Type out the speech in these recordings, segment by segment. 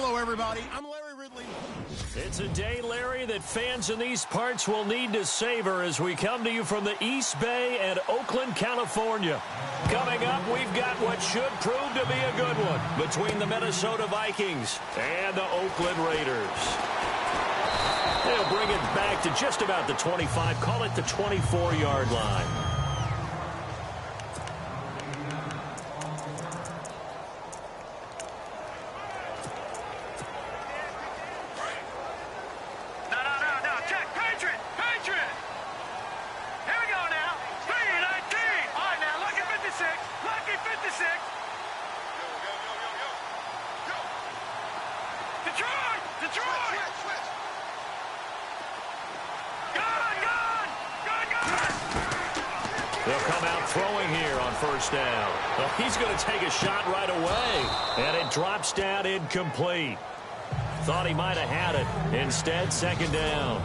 Hello, everybody. I'm Larry Ridley. It's a day, Larry, that fans in these parts will need to savor as we come to you from the East Bay and Oakland, California. Coming up, we've got what should prove to be a good one between the Minnesota Vikings and the Oakland Raiders. They'll bring it back to just about the 25, call it the 24-yard line. They'll come out throwing here on first down. Well, he's going to take a shot right away, and it drops down incomplete. Thought he might have had it. Instead, second down.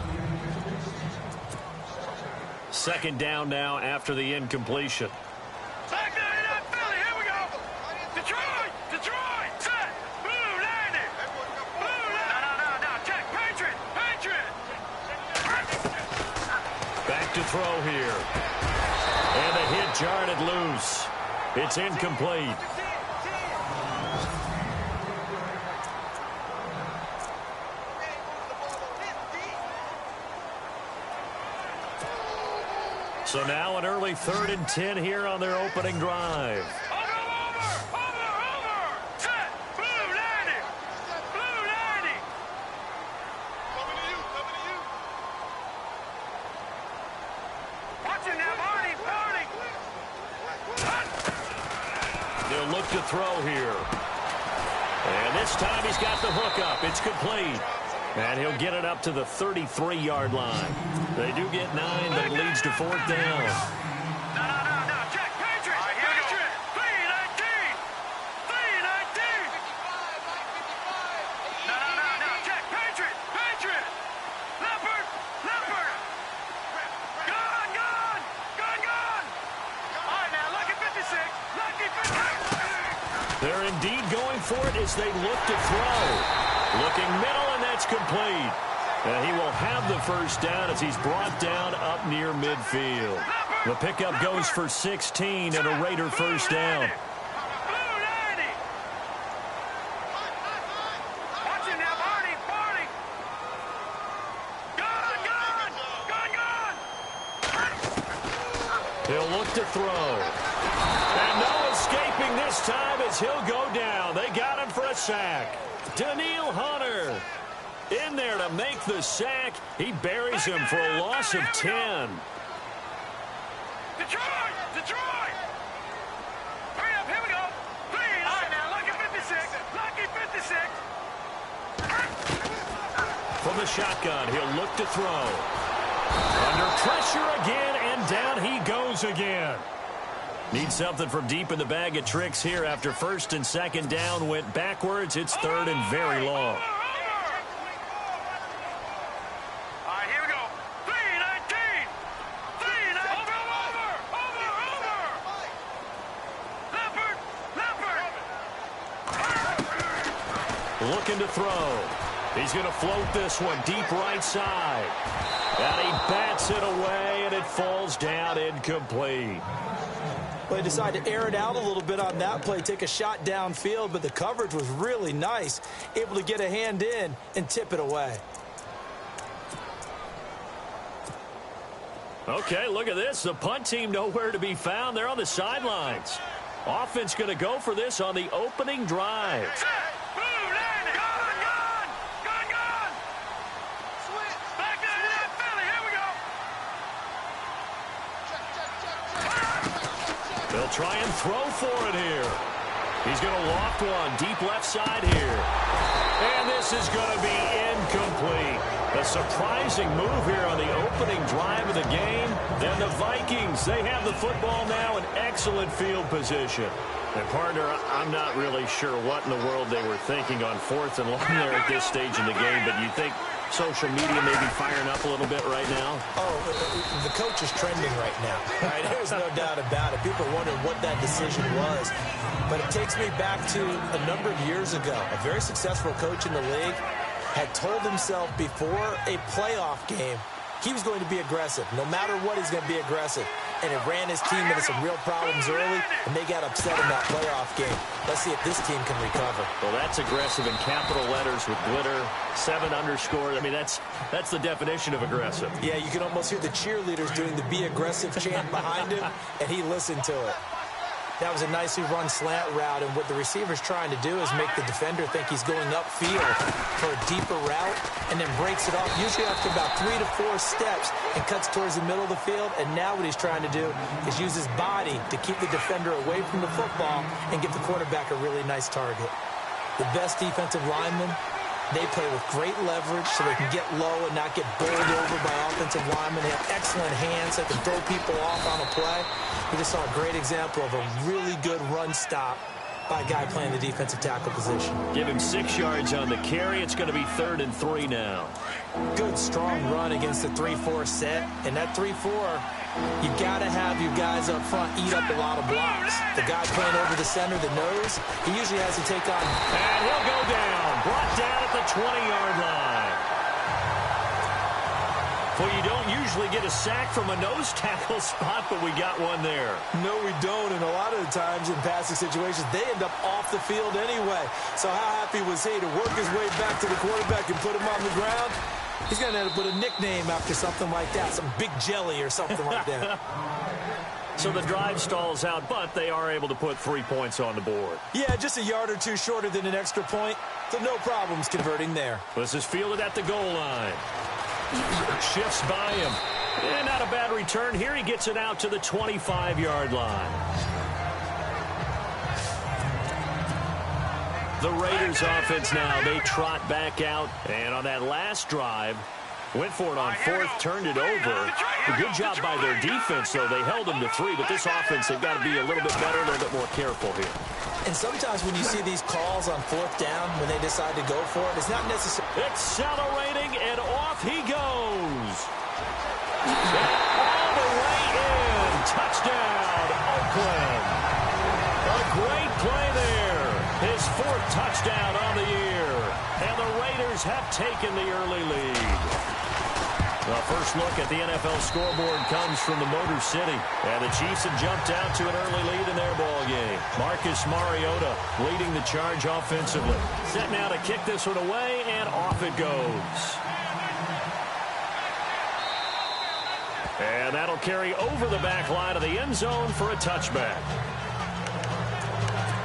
Second down now after the incompletion. Back there in that Philly. Here we go. Detroit. Set. Blue landing. No. Check. Patriot. Back to throw here. And the hit jarred it loose. It's incomplete. So now an early 3rd and 10 here on their opening drive. Over. Set. Blue landing. Coming to you. Watch it now, Barney. They'll look to throw here. And this time he's got the hook up. It's complete. And he'll get it up to the 33-yard line. They do get 9, but it leads to 4th down. No. Check. Patriot. Patriot. 319. No. Check. Patriot. Leopard. Gone. All right, now, lucky 56. They're indeed going for it as they look to throw. Looking middle, and that's complete. And he will have the first down as he's brought down up near midfield. The pickup goes for 16 and a Raider first down. Watch it now, Barney. Gone. He'll look to throw. And no escaping this time as he'll go down. They got him for a sack. Daniil Hunter in there to make the sack. He buries him for a loss of 10. Detroit. Hurry up, here we go. Please. All right, now, lucky 56. From the shotgun, he'll look to throw. Under pressure again, and down he goes again. Need something from deep in the bag of tricks here after 1st and 2nd down went backwards. It's 3rd and very long. All right, here we go. 319. Over. Leopard. Looking to throw. He's going to float this one deep right side. And he bats it away, and it falls down incomplete. Well, they decided to air it out a little bit on that play, take a shot downfield, but the coverage was really nice, able to get a hand in and tip it away. Okay, look at this. The punt team nowhere to be found. They're on the sidelines. Offense going to go for this on the opening drive. They'll try and throw for it here. He's going to loft one deep left side here. And this is going to be incomplete. A surprising move here on the opening drive of the game. Then the Vikings, they have the football now in excellent field position. And, partner, I'm not really sure what in the world they were thinking on 4th and long there at this stage in the game, but you think social media may be firing up a little bit right now? Oh, the coach is trending right now. Right? There's no doubt about it. People are wondering what that decision was. But it takes me back to a number of years ago. A very successful coach in the league had told himself before a playoff game he was going to be aggressive. No matter what, he's going to be aggressive. And it ran his team into some real problems early, and they got upset in that playoff game. Let's see if this team can recover. Well, that's aggressive in capital letters with glitter, 7 underscore. I mean, that's the definition of aggressive. Yeah, you can almost hear the cheerleaders doing the be aggressive chant behind him, and he listened to it. That was a nicely run slant route, and what the receiver's trying to do is make the defender think he's going upfield for a deeper route and then breaks it off, usually after about 3 to 4 steps, and cuts towards the middle of the field. And now what he's trying to do is use his body to keep the defender away from the football and give the quarterback a really nice target. The best defensive linemen, they play with great leverage so they can get low and not get bowled over by offensive linemen. They have excellent hands that can throw people off on a play. We just saw a great example of a really good run stop by a guy playing the defensive tackle position. Give him 6 yards on the carry. It's going to be 3rd and 3 now. Good, strong run against the 3-4 set. And that 3-4, you got to have your guys up front eat up a lot of blocks. The guy playing over the center, the nose, he usually has to take on. And he'll go down. Brought down at the 20-yard line. Well, you don't usually get a sack from a nose tackle spot, but we got one there. No, we don't, and a lot of the times in passing situations, they end up off the field anyway. So how happy was he to work his way back to the quarterback and put him on the ground? He's going to end up with a nickname after something like that, some Big Jelly or something like that. So the drive stalls out, but they are able to put 3 points on the board. Yeah, just a yard or two shorter than an extra point, so no problems converting there. This is fielded at the goal line. Shifts by him. And not a bad return here. He gets it out to the 25-yard line. The Raiders offense now. They trot back out. And on that last drive, went for it on 4th, turned it over. A good job by their defense, though. They held them to 3, but this offense, they've got to be a little bit better, a little bit more careful here. And sometimes when you see these calls on 4th down, when they decide to go for it, it's not necessarily. Accelerating, and off he goes. All the way in. Touchdown, Oakland. A great play there. His 4th touchdown on the year. And the Raiders have taken the early lead. The first look at the NFL scoreboard comes from the Motor City. And the Chiefs have jumped out to an early lead in their ball game. Marcus Mariota leading the charge offensively. Set now to kick this one away, and off it goes. And that'll carry over the back line of the end zone for a touchback.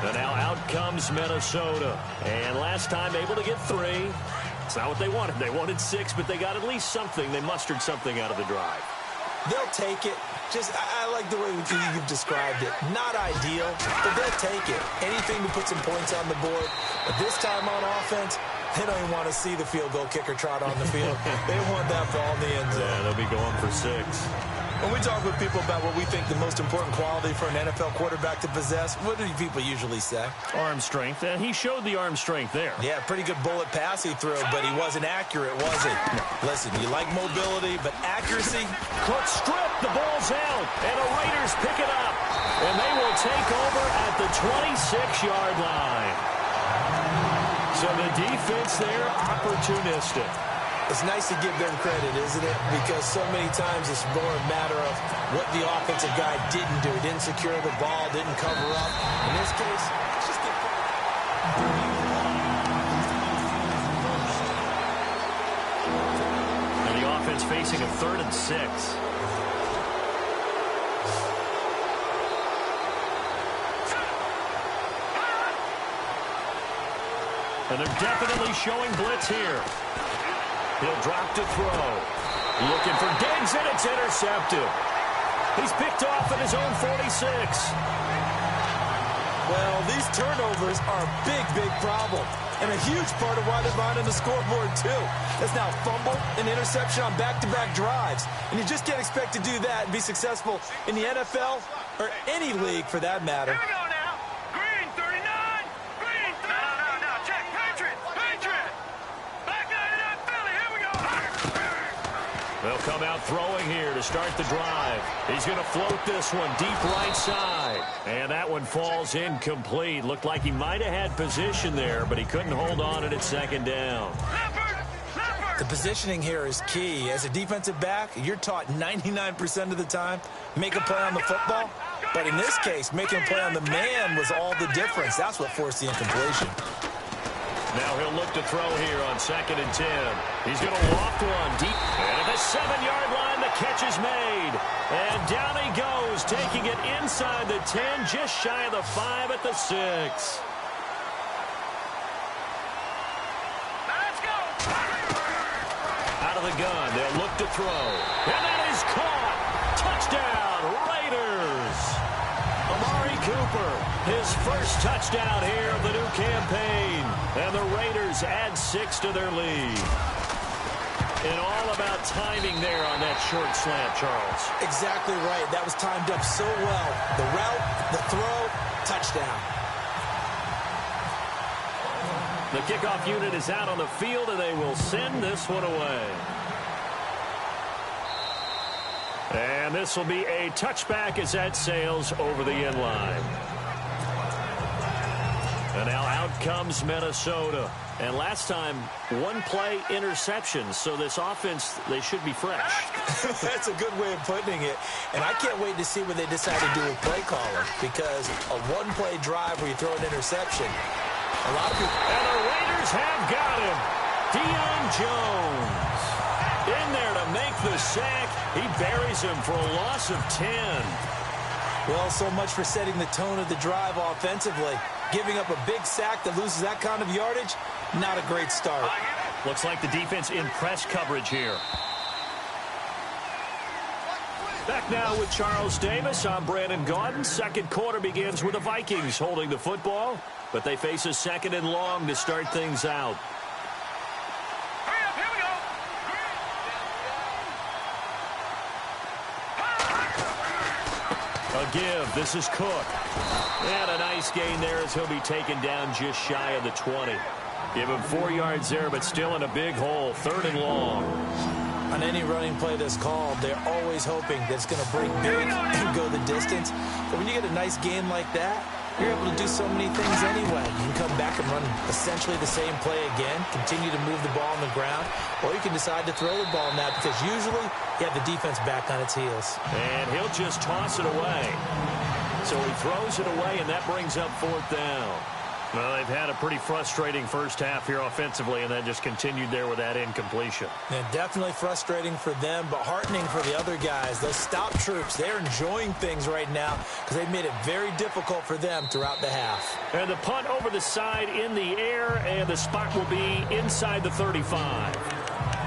And now out comes Minnesota. And last time able to get 3. It's not what they wanted. They wanted 6, but they got at least something. They mustered something out of the drive. They'll take it. I like the way you've described it. Not ideal, but they'll take it. Anything to put some points on the board. But this time on offense, they don't even want to see the field goal kicker trot on the field. They want that ball in the end zone. Yeah, they'll be going for 6. When we talk with people about what we think the most important quality for an NFL quarterback to possess, what do people usually say? Arm strength, and he showed the arm strength there. Yeah, pretty good bullet pass he threw, but he wasn't accurate, was he? Listen, you like mobility, but accuracy? Quick strip, the ball's out, and the Raiders pick it up. And they will take over at the 26-yard line. So the defense there, opportunistic. It's nice to give them credit, isn't it? Because so many times it's more a matter of what the offensive guy didn't do. Didn't secure the ball, didn't cover up. In this case, it's just get and the offense facing a 3rd and 6. And they're definitely showing blitz here. He'll drop to throw. Looking for Diggs, and it's intercepted. He's picked off at his own 46. Well, these turnovers are a big, big problem. And a huge part of why they're behind on the scoreboard, too. That's now a fumble, an interception on back-to-back drives. And you just can't expect to do that and be successful in the NFL or any league for that matter. Here we go now. Green 39. Green 39. No. Check. Patriot. Back 99 Philly. Here we go. come out throwing here to start the drive. He's going to float this one deep right side. And that one falls incomplete. Looked like he might have had position there, but he couldn't hold on at second down. The positioning here is key. As a defensive back, you're taught 99% of the time, make a play on the football. But in this case, making a play on the man was all the difference. That's what forced the incompletion. Now he'll look to throw here on 2nd and 10. He's going to loft one deep. And at the 7-yard line, the catch is made. And down he goes, taking it inside the 10, just shy of the 5 at the 6. Let's go. Out of the gun, they'll look to throw. And that is caught. Touchdown, Raiders. Amari Cooper, his first touchdown here of the new campaign. And the Raiders add 6 to their lead. And all about timing there on that short slant, Charles. Exactly right. That was timed up so well. The route, the throw, touchdown. The kickoff unit is out on the field, and they will send this one away. And this will be a touchback as that sails over the end line. And now out comes Minnesota. And last time, one-play interception. So this offense, they should be fresh. That's a good way of putting it. And I can't wait to see what they decide to do with play calling. Because a one-play drive where you throw an interception, a lot of people... And the Raiders have got him. Deion Jones in there to make the sack. He buries him for a loss of 10. Well, so much for setting the tone of the drive offensively. Giving up a big sack that loses that kind of yardage, not a great start. Looks like the defense in press coverage here. Back now with Charles Davis. I'm Brandon Gaudin. Second quarter begins with the Vikings holding the football, but they face a 2nd and long to start things out. Hurry up, here we go. A give. This is Cook. And a nice gain there as he'll be taken down just shy of the 20. Give him 4 yards there, but still in a big hole. 3rd and long. On any running play that's called, they're always hoping that it's going to break big and go the distance. But when you get a nice gain like that, you're able to do so many things anyway. You can come back and run essentially the same play again, continue to move the ball on the ground, or you can decide to throw the ball now because usually you have the defense back on its heels. And he'll just toss it away. So he throws it away, and that brings up 4th down. Well, they've had a pretty frustrating first half here offensively, and then just continued there with that incompletion. Yeah, definitely frustrating for them, but heartening for the other guys. Those stop troops, they're enjoying things right now because they've made it very difficult for them throughout the half. And the punt over the side in the air, and the spot will be inside the 35.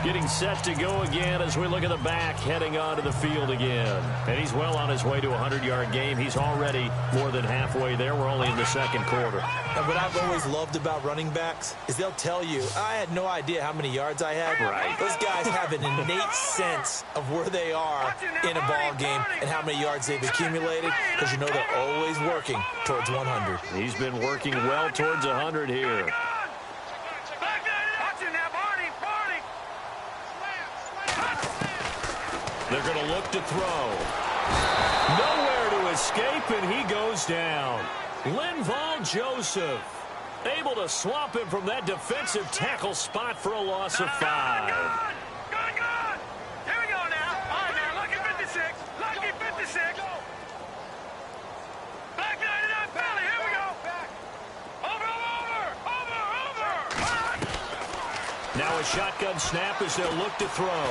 Getting set to go again as we look at the back, heading onto the field again. And he's well on his way to a 100-yard game. He's already more than halfway there. We're only in the second quarter. And what I've always loved about running backs is they'll tell you, I had no idea how many yards I had. Right. Those guys have an innate sense of where they are in a ball game and how many yards they've accumulated because you know they're always working towards 100. He's been working well towards 100 here. They're going to look to throw. Nowhere to escape, and he goes down. Linval Joseph able to swap him from that defensive tackle spot for a loss of 5. Good. Here we go now. All right, now, lucky 56. Lucky 56. Back 99 Philly. Here we go. Over. Now a shotgun snap as they'll look to throw.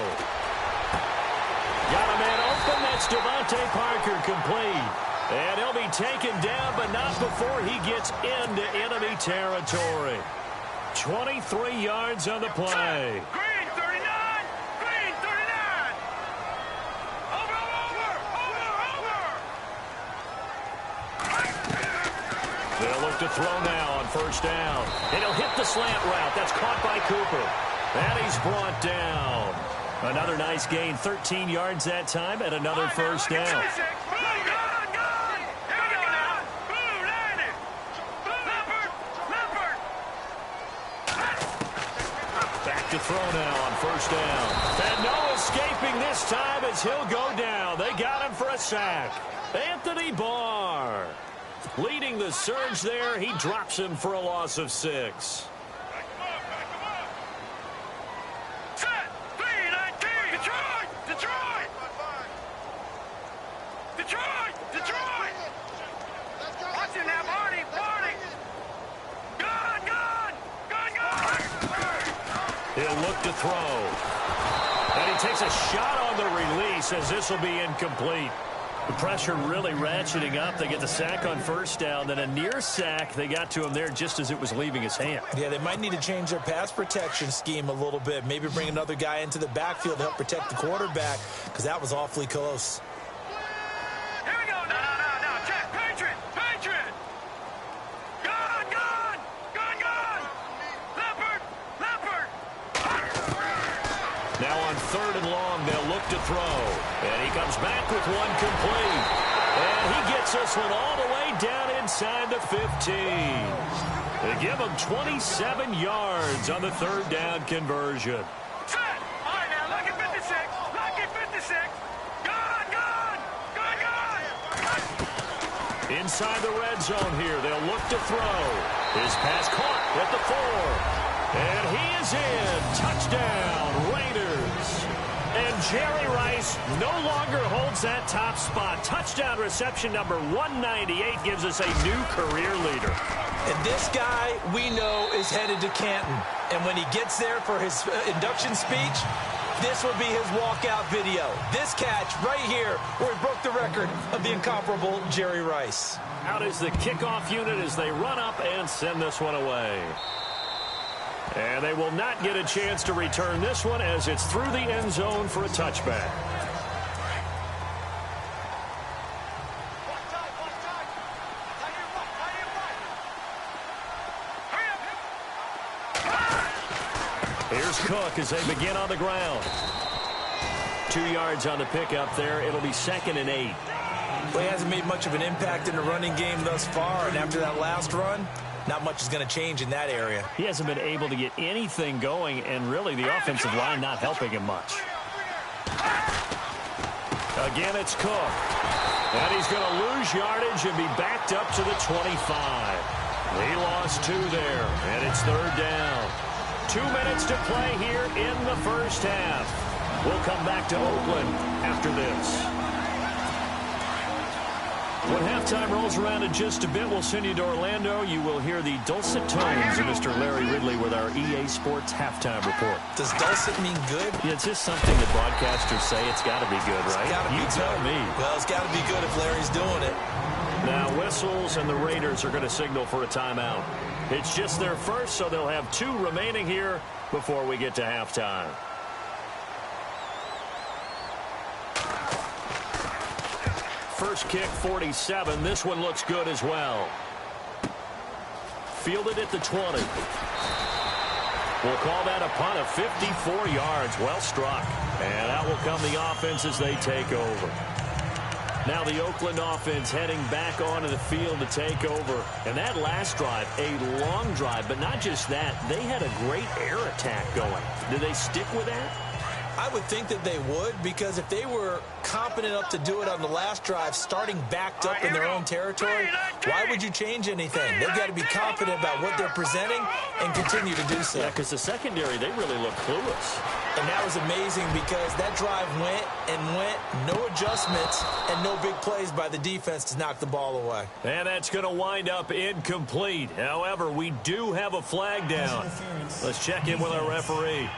Got a man open. That's Devontae Parker complete. And he'll be taken down, but not before he gets into enemy territory. 23 yards on the play. Green 39. Green 39. Over. They'll look to throw now on first down. And he'll hit the slant route. That's caught by Cooper. And he's brought down. Another nice gain, 13 yards that time, and another first down. Here we go now. Blue, landed. Leopard. Back to throw now on first down. And Noah escaping this time as he'll go down. They got him for a sack. Anthony Barr leading the surge there. He drops him for a loss of 6. Set. 3-19. Detroit. Detroit. Detroit. Detroit. Watch him now, Barney. Barney. Gun. Gun. Gun. Gun. He'll look to throw. And he takes a shot on the release as this will be incomplete. The pressure really ratcheting up. They get the sack on first down, then a near sack. They got to him there just as it was leaving his hand. Yeah, they might need to change their pass protection scheme a little bit. Maybe bring another guy into the backfield to help protect the quarterback, because that was awfully close. Here we go. No. Check. Patriot. Patriot. Gun. Gun. Gun. Gun. Leopard. Leopard. Now on 3rd and long, they'll look to throw. And he comes back with one complete. And he gets this one all the way down inside the 15. They give him 27 yards on the 3rd down conversion. Set. All right, now, lucky 56. Lucky 56. Gun. Gun. Gun. Gun. Inside the red zone here, they'll look to throw. His pass caught at the 4. And he is in. Touchdown, Raiders. And Jerry Rice no longer holds that top spot. Touchdown reception number 198 gives us a new career leader. And this guy, we know, is headed to Canton. And when he gets there for his induction speech, this will be his walkout video. This catch right here where he broke the record of the incomparable Jerry Rice. Out is the kickoff unit as they run up and send this one away. And they will not get a chance to return this one as it's through the end zone for a touchback. Here's Cook as they begin on the ground. 2 yards on the pickup there. It'll be 2nd and 8. Well, he hasn't made much of an impact in the running game thus far, and after that last run, not much is going to change in that area. He hasn't been able to get anything going, and really the offensive line not helping him much. Again, it's Cook. And he's going to lose yardage and be backed up to the 25. He lost 2 there, and it's 3rd down. 2 minutes to play here in the first half. We'll come back to Oakland after this. When halftime rolls around in just a bit, we'll send you to Orlando. You will hear the dulcet tones of Mr. Larry Ridley with our EA Sports halftime report. Does dulcet mean good? Yeah, it's just something that broadcasters say. It's got to be good, right? You tell me. Well, it's got to be good if Larry's doing it. Now, whistles, and the Raiders are going to signal for a timeout. It's just their first, so they'll have 2 remaining here before we get to halftime. First kick, 47. This one looks good as well. Fielded at the 20. We'll call that a punt of 54 yards. Well struck. And out will come the offense as they take over. Now the Oakland offense heading back onto the field to take over. And that last drive, a long drive, but not just that. They had a great air attack going. Did they stick with that? I would think that they would, because if they were competent enough to do it on the last drive, starting backed up in their own territory, why would you change anything? They've got to be confident about what they're presenting and continue to do so. Yeah, because the secondary, they really look clueless. And that was amazing because that drive went and went, no adjustments, and no big plays by the defense to knock the ball away. And that's going to wind up incomplete. However, we do have a flag down. Let's check in with our referee.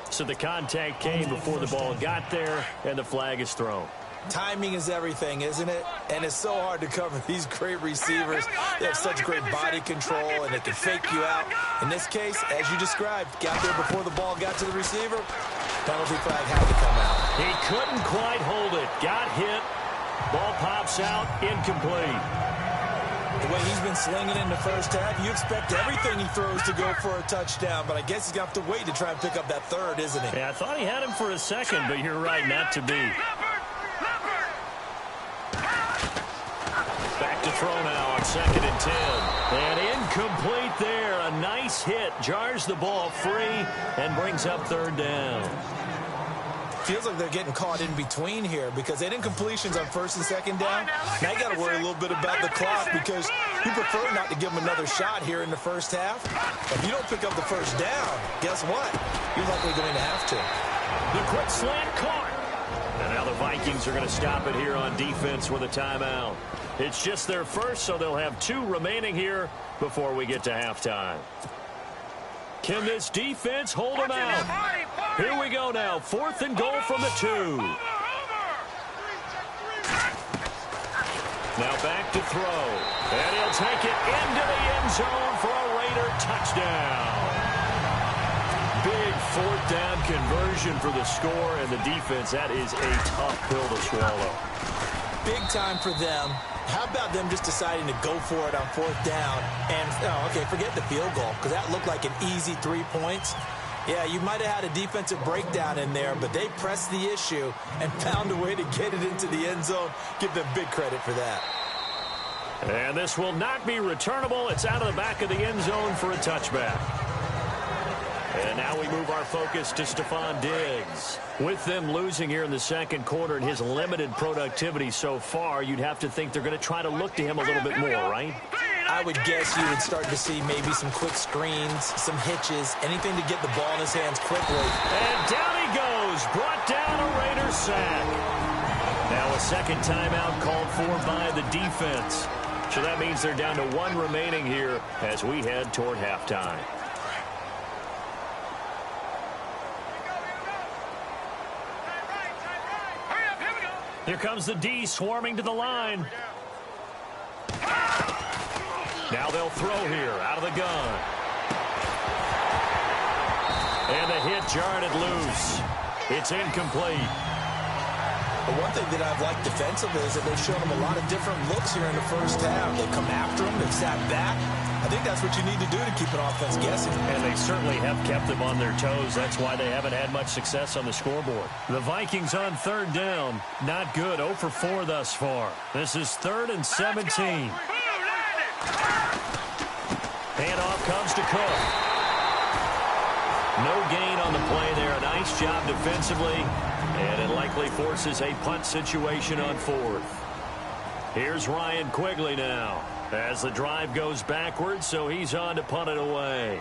So the contact came before the ball got there, and the flag is thrown. Timing is everything, isn't it? And it's so hard to cover these great receivers. They have such great body control, and they can fake you out. In this case, as you described, got there before the ball got to the receiver. Penalty flag had to come out. He couldn't quite hold it. Got hit. Ball pops out. Incomplete. The way he's been slinging in the first half, you expect everything he throws to go for a touchdown, but I guess he's going to have to wait to try and pick up that third, isn't he? Yeah, I thought he had him for a second, but you're right, not to be. Back to throw now on 2nd and 10. And incomplete there. A nice hit. Jars the ball free and brings up 3rd down. Feels like they're getting caught in between here because they didn't completions on first and second down. Now you got to worry a little bit about the clock because you prefer not to give them another shot here in the first half. If you don't pick up the first down, guess what? You're likely going to have to. The quick slant caught. And now the Vikings are going to stop it here on defense with a timeout. It's just their first, so they'll have 2 remaining here before we get to halftime. Can this defense hold them out? Here we go now. 4th and goal from the 2. Now back to throw. And he'll take it into the end zone for a Raider touchdown. Big 4th down conversion for the score and the defense. That is a tough pill to swallow. Big time for them. How about them just deciding to go for it on 4th down? And, okay, forget the field goal because that looked like an easy 3 points. Yeah, you might have had a defensive breakdown in there, but they pressed the issue and found a way to get it into the end zone. Give them big credit for that. And this will not be returnable. It's out of the back of the end zone for a touchback. And now we move our focus to Stephon Diggs. With them losing here in the second quarter and his limited productivity so far, you'd have to think they're going to try to look to him a little bit more, right? I would guess you would start to see maybe some quick screens, some hitches, anything to get the ball in his hands quickly. And down he goes, brought down a Raider sack. Now a second timeout called for by the defense. So that means they're down to 1 remaining here as we head toward halftime. Here comes the D swarming to the line. Now they'll throw here out of the gun. And the hit jarred it loose. It's incomplete. The one thing that I've liked defensively is that they've shown them a lot of different looks here in the first half. They come after them. They've sat back. I think that's what you need to do to keep an offense guessing. And they certainly have kept them on their toes. That's why they haven't had much success on the scoreboard. The Vikings on 3rd down. Not good. 0 for 4 thus far. This is 3rd and 17. Handoff comes to Cook. No gain on the play there. A nice job defensively. And it likely forces a punt situation on 4th. Here's Ryan Quigley now as the drive goes backwards, so he's on to punt it away.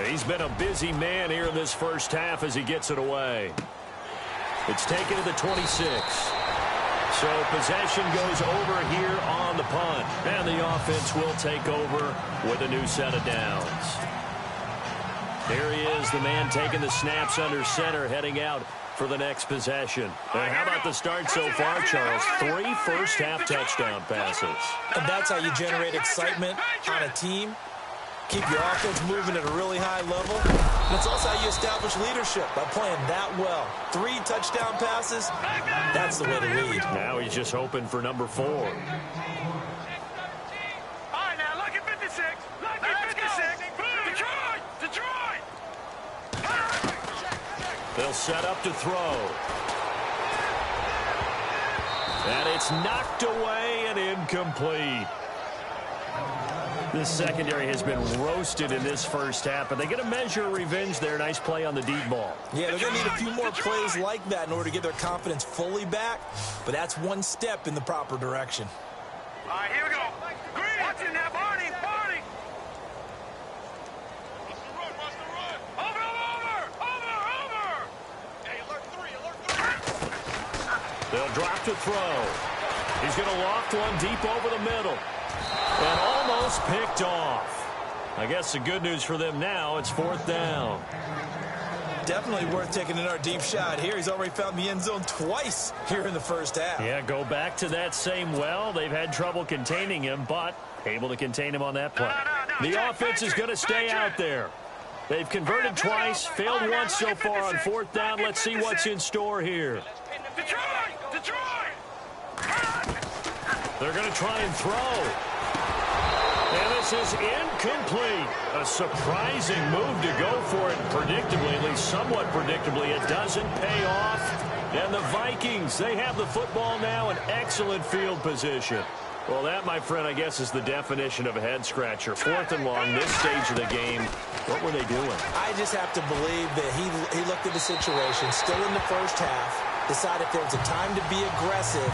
He's been a busy man here in this first half as he gets it away. It's taken to the 26. So possession goes over here on the punt. And the offense will take over with a new set of downs. There he is, the man taking the snaps under center, heading out for the next possession. And how about the start so far, Charles? 3 first-half touchdown passes. And that's how you generate excitement on a team. Keep your offense moving at a really high level. And it's also how you establish leadership by playing that well. 3 touchdown passes, that's the way to lead. Now he's just hoping for number 4. All right, now look at 56. Look at 56. Detroit! They'll set up to throw. And it's knocked away and incomplete. This secondary has been roasted in this first half, but they get a measure of revenge there. Nice play on the deep ball. Yeah, they're going to need a few more plays like that in order to get their confidence fully back, but that's one step in the proper direction. All right, here we go. Green. Watch it now, Barney. Watch the run. Over. Hey, alert 3. They'll drop to throw. He's going to loft one deep over the middle. And almost picked off. I guess the good news for them now, it's 4th down. Definitely worth taking another deep shot here. He's already found the end zone twice here in the first half. Yeah, go back to that same well. They've had trouble containing him, but able to contain him on that play. The offense is going to stay out there. They've converted twice, failed once so far on 4th down. Let's see what's in store here. Detroit! They're going to try and throw. And this is incomplete. A surprising move to go for it. Predictably, at least somewhat predictably, it doesn't pay off. And the Vikings, they have the football now in excellent field position. Well, that, my friend, I guess is the definition of a head-scratcher. 4th and long, this stage of the game. What were they doing? I just have to believe that he looked at the situation, still in the first half, decided if there was a time to be aggressive,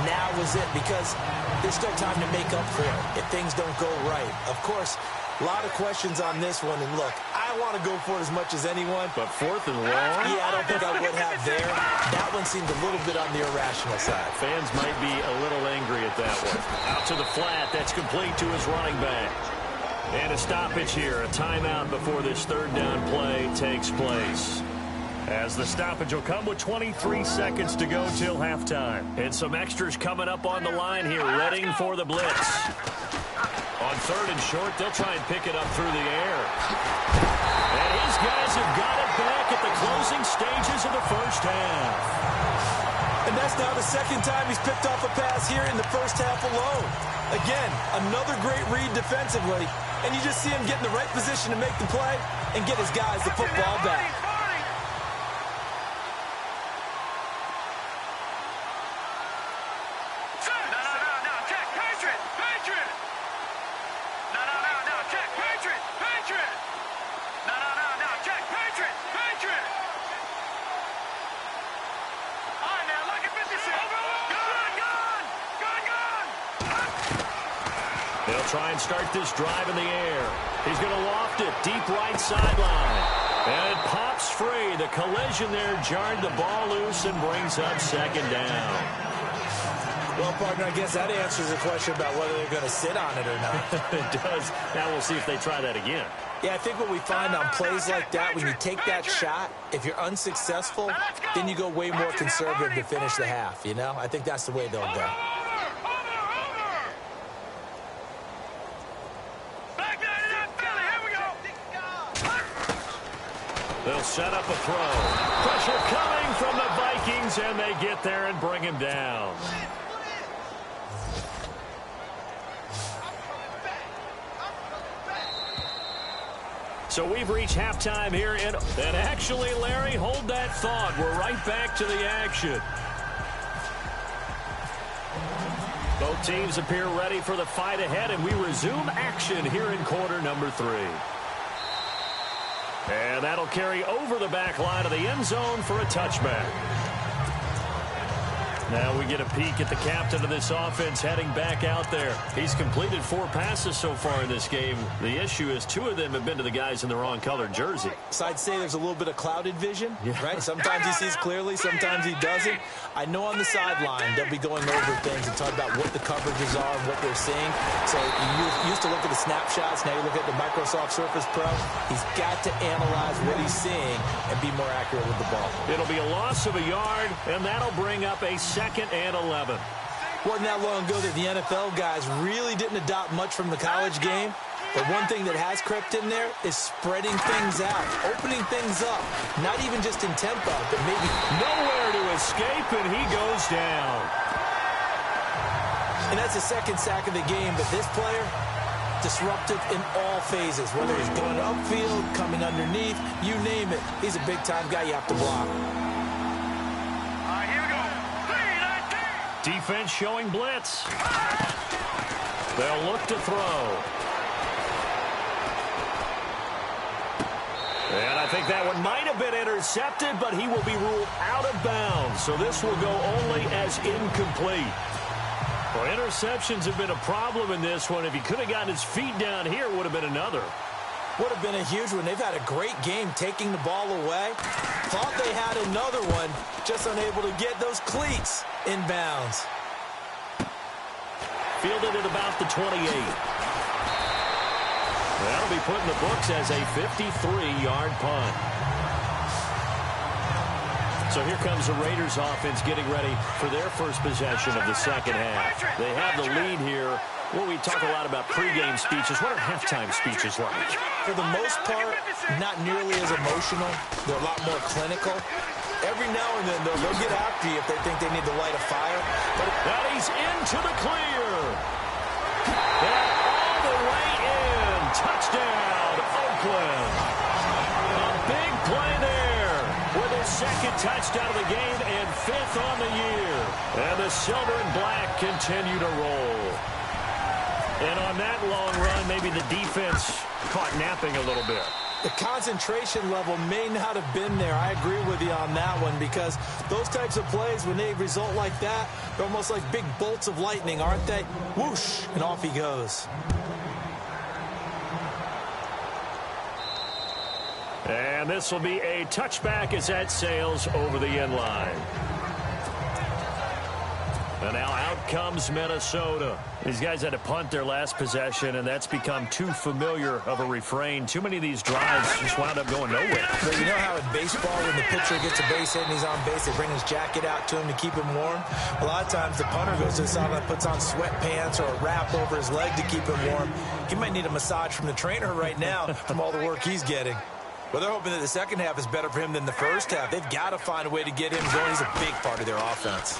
now was it, because there's still time to make up for it if things don't go right. Of course, a lot of questions on this one, and look, I want to go for it as much as anyone. But 4th and long? Yeah, I don't think I would have there. That one seemed a little bit on the irrational side. Fans might be a little angry at that one. Out to the flat. That's complete to his running back. And a stoppage here. A timeout before this 3rd down play takes place. As the stoppage will come with 23 seconds to go till halftime. And some extras coming up on the line here, readying for the blitz. On 3rd and short, they'll try and pick it up through the air. And his guys have got it back at the closing stages of the first half. And that's now the 2nd time he's picked off a pass here in the first half alone. Again, another great read defensively. And you just see him get in the right position to make the play and get his guys the football back. They'll try and start this drive in the air. He's going to loft it deep right sideline. And it pops free. The collision there jarred the ball loose and brings up 2nd down. Well, partner, I guess that answers the question about whether they're going to sit on it or not. It does. Now we'll see if they try that again. Yeah, I think what we find on plays like that, when you take that shot, if you're unsuccessful, then you go way more conservative to finish the half, you know? I think that's the way they'll go. They'll set up a throw. Pressure coming from the Vikings, and they get there and bring him down. So we've reached halftime here. And actually, Larry, hold that thought. We're right back to the action. Both teams appear ready for the fight ahead, and we resume action here in quarter number 3. And that'll carry over the back line of the end zone for a touchback. Now we get a peek at the captain of this offense heading back out there. He's completed 4 passes so far in this game. The issue is 2 of them have been to the guys in the wrong colored jersey. So I'd say there's a little bit of clouded vision, right? Sometimes he sees clearly, sometimes he doesn't. I know on the sideline they'll be going over things and talk about what the coverages are and what they're seeing. So you used to look at the snapshots, now you look at the Microsoft Surface Pro. He's got to analyze what he's seeing and be more accurate with the ball. It'll be a loss of a yard, and that'll bring up a 2nd and 11. Wasn't that long ago that the NFL guys really didn't adopt much from the college game. But one thing that has crept in there is spreading things out, opening things up, not even just in tempo, but maybe nowhere to escape, and he goes down. And that's the 2nd sack of the game, but this player, disruptive in all phases, whether he's going upfield, coming underneath, you name it. He's a big-time guy you have to block. Defense showing blitz. They'll look to throw. And I think that one might have been intercepted, but he will be ruled out of bounds. So this will go only as incomplete. Well, interceptions have been a problem in this one. If he could have gotten his feet down here, it would have been another. Would have been a huge one. They've had a great game taking the ball away. Thought they had another one, just unable to get those cleats in bounds. Fielded at about the 28. That'll be put in the books as a 53-yard punt. So here comes the Raiders offense getting ready for their first possession of the 2nd half. They have the lead here. Well, we talk a lot about pregame speeches. What are halftime speeches like? For the most part, not nearly as emotional. They're a lot more clinical. Every now and then, though, they'll get after you if they think they need to light a fire. But that he's into the clear. And all the way in. Touchdown, Oakland. A big play there with his 2nd touchdown of the game and 5th on the year. And the silver and black continue to roll. And on that long run, maybe the defense caught napping a little bit. The concentration level may not have been there. I agree with you on that one, because those types of plays, when they result like that, they're almost like big bolts of lightning, aren't they? Whoosh, and off he goes. And this will be a touchback as that sails over the end line. And now out comes Minnesota. These guys had to punt their last possession, and that's become too familiar of a refrain. Too many of these drives just wound up going nowhere. But you know how in baseball, when the pitcher gets a base hit and he's on base, they bring his jacket out to him to keep him warm? A lot of times the punter goes to the sideline, puts on sweatpants or a wrap over his leg to keep him warm. He might need a massage from the trainer right now from all the work he's getting. Well, they're hoping that the second half is better for him than the first half. They've got to find a way to get him going. He's a big part of their offense.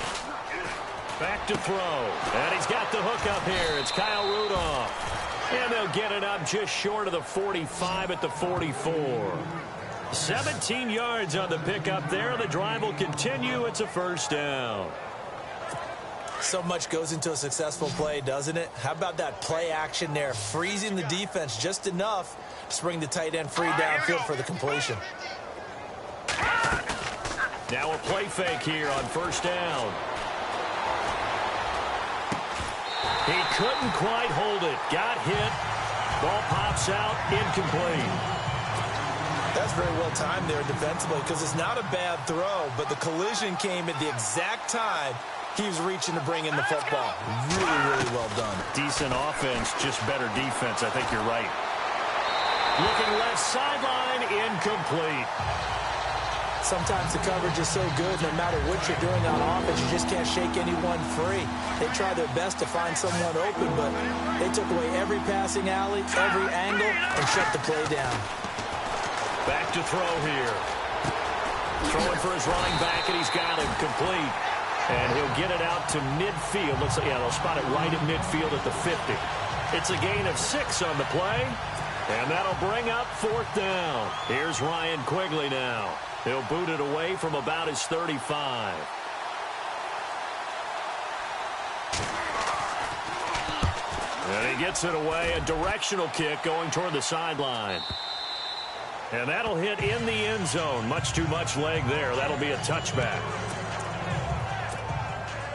Back to throw. And he's got the hook up here. It's Kyle Rudolph. And they'll get it up just short of the 45 at the 44. 17 yards on the pickup there. The drive will continue. It's a first down. So much goes into a successful play, doesn't it? How about that play action there? Freezing the defense just enough to bring the tight end free downfield for the completion. Now a play fake here on first down. He couldn't quite hold it. Got hit. Ball pops out. Incomplete. That's very well timed there defensively, because it's not a bad throw, but the collision came at the exact time he was reaching to bring in the football. Really, really well done. Decent offense, just better defense. I think you're right. Looking left sideline, incomplete. Sometimes the coverage is so good, no matter what you're doing on offense, you just can't shake anyone free. They try their best to find someone open, but they took away every passing alley, every angle, and shut the play down. Back to throw here. Throwing for his running back, and he's got him complete. And he'll get it out to midfield. Looks like, yeah, they'll spot it right at midfield at the 50. It's a gain of 6 on the play. And that'll bring up fourth down. Here's Ryan Quigley now. He'll boot it away from about his 35. And he gets it away. A directional kick going toward the sideline. And that'll hit in the end zone. Much too much leg there. That'll be a touchback.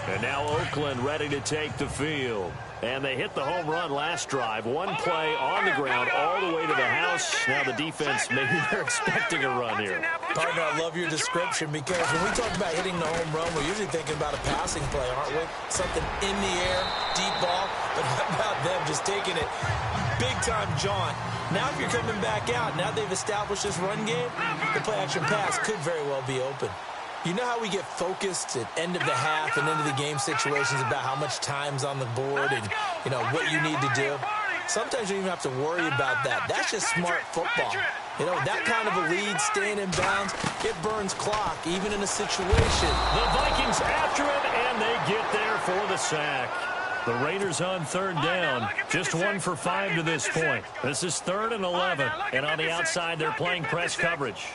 And now Oakland ready to take the field. And they hit the home run last drive. One play on the ground all the way to the house. Now the defense, maybe they're expecting a run here. Partner, I love your description, because when we talk about hitting the home run, we're usually thinking about a passing play, aren't we? Something in the air, deep ball. But how about them just taking it big-time jaunt? Now if you're coming back out, now they've established this run game, the play-action pass could very well be open. You know how we get focused at end of the half and into the game situations about how much time's on the board and, you know, what you need to do? Sometimes you don't even have to worry about that. That's just smart football. You know, that kind of a lead, staying in bounds, it burns clock, even in a situation. The Vikings after it, and they get there for the sack. The Raiders on third down. Just 1 for 5 to this point. This is 3rd and 11. And on the outside, they're playing press coverage.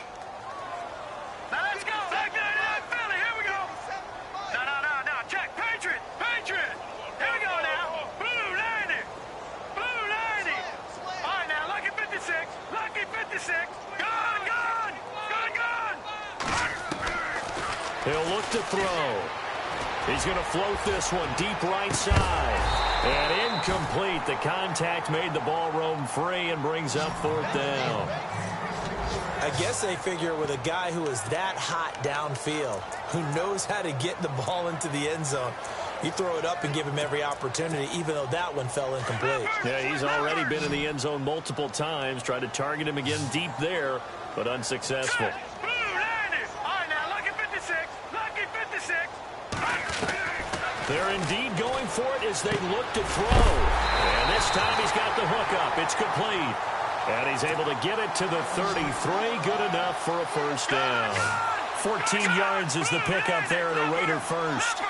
He'll look to throw. He's going to float this one deep right side. And incomplete. The contact made the ball roam free and brings up fourth down. I guess they figure with a guy who is that hot downfield, who knows how to get the ball into the end zone, you throw it up and give him every opportunity, even though that one fell incomplete. Yeah, he's already been in the end zone multiple times. Tried to target him again deep there, but unsuccessful. They're indeed going for it as they look to throw. And this time he's got the hook up. It's complete. And he's able to get it to the 33. Good enough for a first down. 14 yards is the pickup there at a Raider first.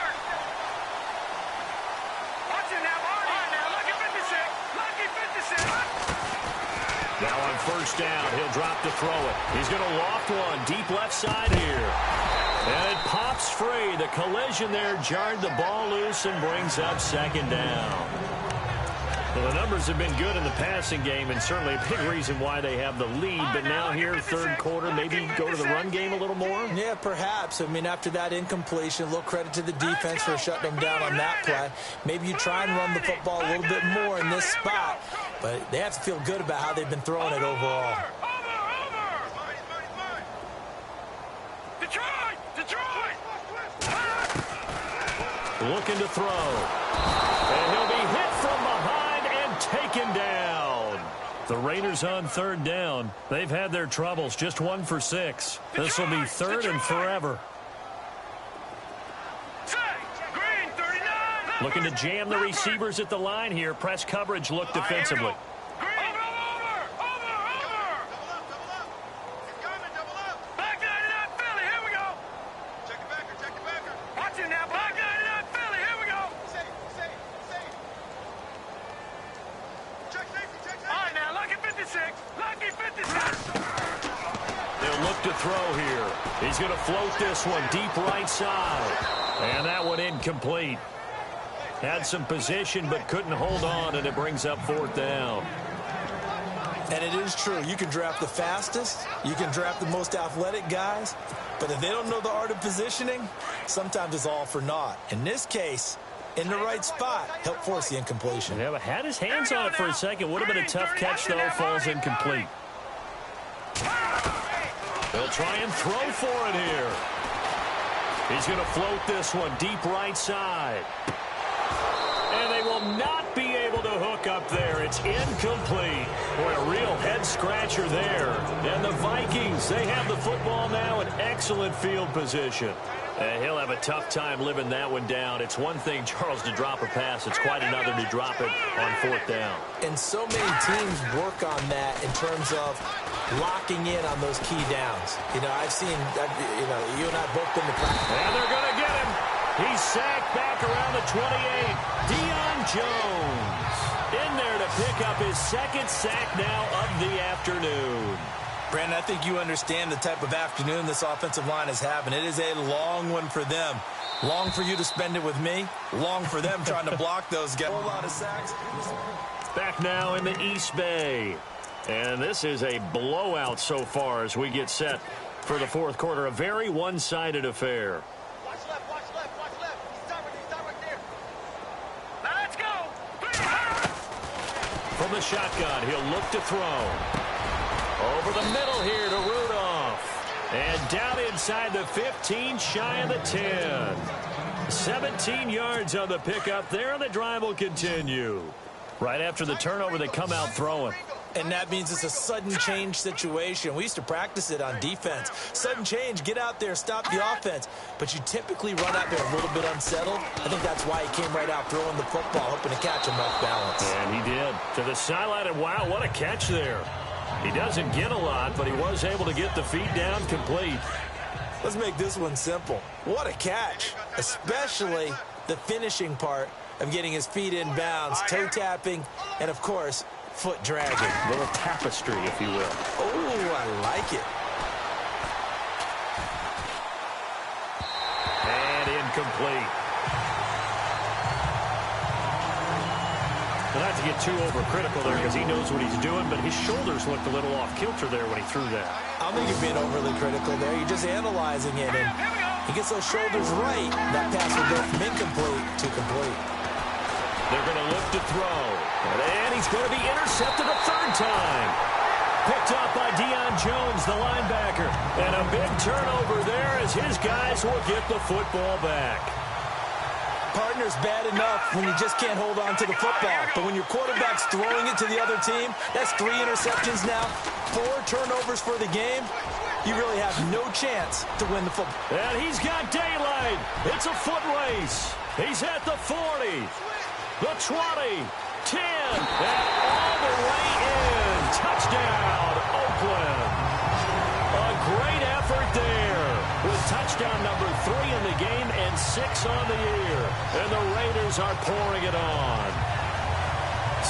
Now on first down, he'll drop to throw it. He's going to loft one deep left side here. And it pops free. The collision there jarred the ball loose and brings up second down. Well, the numbers have been good in the passing game, and certainly a big reason why they have the lead. But now here, third quarter, maybe go to the run game a little more? Yeah, perhaps. I mean, after that incompletion, a little credit to the defense for shutting them down on that play. Maybe you try and run the football a little bit more in this spot, but they have to feel good about how they've been throwing it overall. Looking to throw. And he'll be hit from behind and taken down. The Raiders on third down. They've had their troubles. Just 1 for 6. This will be third and forever. Looking to jam the receivers at the line here. Press coverage look defensively. Throw here. He's going to float this one deep right side. And that one incomplete. Had some position but couldn't hold on, and it brings up fourth down. And it is true. You can draft the fastest. You can draft the most athletic guys. But if they don't know the art of positioning, sometimes it's all for naught. In this case, in the right spot, helped force the incompletion. Yeah, but had his hands on it for a second. Would have been a tough catch, though. Falls incomplete. They'll try and throw for it here. He's going to float this one deep right side. And they will not be able to hook up there. It's incomplete. Boy, a real head-scratcher there. And the Vikings, they have the football now in excellent field position. And he'll have a tough time living that one down. It's one thing, Charles, to drop a pass. It's quite another to drop it on fourth down. And so many teams work on that in terms of locking in on those key downs. You know, I've seen, you and I both been to practice. And they're going to get him. He's sacked back around the 28. Deion Jones in there to pick up his second sack now of the afternoon. Brandon, I think you understand the type of afternoon this offensive line is having. It is a long one for them. Long for you to spend it with me. Long for them trying to block those guys. A whole lot of sacks. Back now in the East Bay. And this is a blowout so far as we get set for the fourth quarter. A very one-sided affair. Watch left, watch left, watch left. He's right there. Now let's go. From the shotgun, he'll look to throw. Over the middle here to Rudolph. And down inside the 15, shy of the 10. 17 yards on the pickup there, and the drive will continue. Right after the turnover, they come out throwing. And that means it's a sudden change situation. We used to practice it on defense. Sudden change, get out there, stop the offense. But you typically run out there a little bit unsettled. I think that's why he came right out throwing the football, hoping to catch him off balance. And he did. To the sideline, and wow, what a catch there. He doesn't get a lot, but he was able to get the feed down complete. Let's make this one simple. What a catch, especially the finishing part of getting his feet in bounds, toe tapping, and, of course, foot dragging. A little tapestry, if you will. Oh, I like it. And incomplete. Well, not to get too overcritical there because he knows what he's doing, but his shoulders looked a little off kilter there when he threw that. I don't think you're being overly critical there. You're just analyzing it, and he gets those shoulders right. That pass will go from incomplete to complete. They're going to look to throw. And he's going to be intercepted a third time. Picked up by Deion Jones, the linebacker. And a big turnover there as his guys will get the football back. Partner's bad enough when you just can't hold on to the football. But when your quarterback's throwing it to the other team, that's 3 interceptions now, 4 turnovers for the game. You really have no chance to win the football. And he's got daylight. It's a foot race. He's at the 40, the 20, 10, and all the way in. Touchdown, Oakland. A great effort there with touchdown number 3 in the game and 6 on the year. And the Raiders are pouring it on.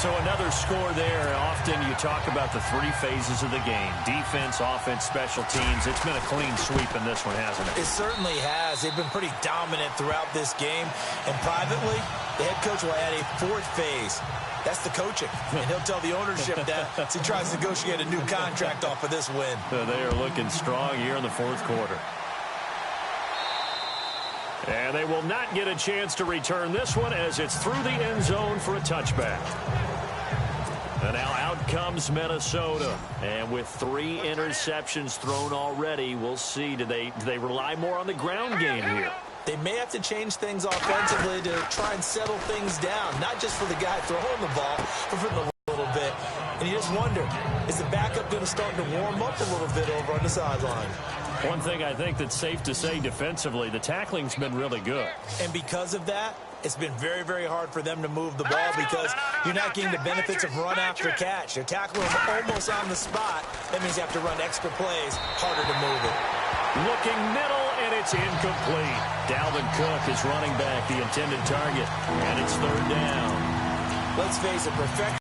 So another score there. Often you talk about the three phases of the game. Defense, offense, special teams. It's been a clean sweep in this one, hasn't it? It certainly has. They've been pretty dominant throughout this game. And privately, the head coach will add a fourth phase. That's the coaching. And he'll tell the ownership that as he tries to negotiate a new contract off of this win. So they are looking strong here in the fourth quarter. And they will not get a chance to return this one as it's through the end zone for a touchback. And now out comes Minnesota. And with 3 interceptions thrown already, we'll see. Do they rely more on the ground game here? They may have to change things offensively to try and settle things down, not just for the guy throwing the ball, but for the little bit. And you just wonder, is the backup going to start to warm up a little bit over on the sideline? One thing I think that's safe to say defensively, the tackling's been really good. And because of that, it's been very, very hard for them to move the ball because you're not getting the benefits of run after catch. They're tackling them almost on the spot. That means you have to run extra plays, harder to move it. Looking middle, and it's incomplete. Dalvin Cook is running back the intended target, and it's third down. Let's face it, perfect.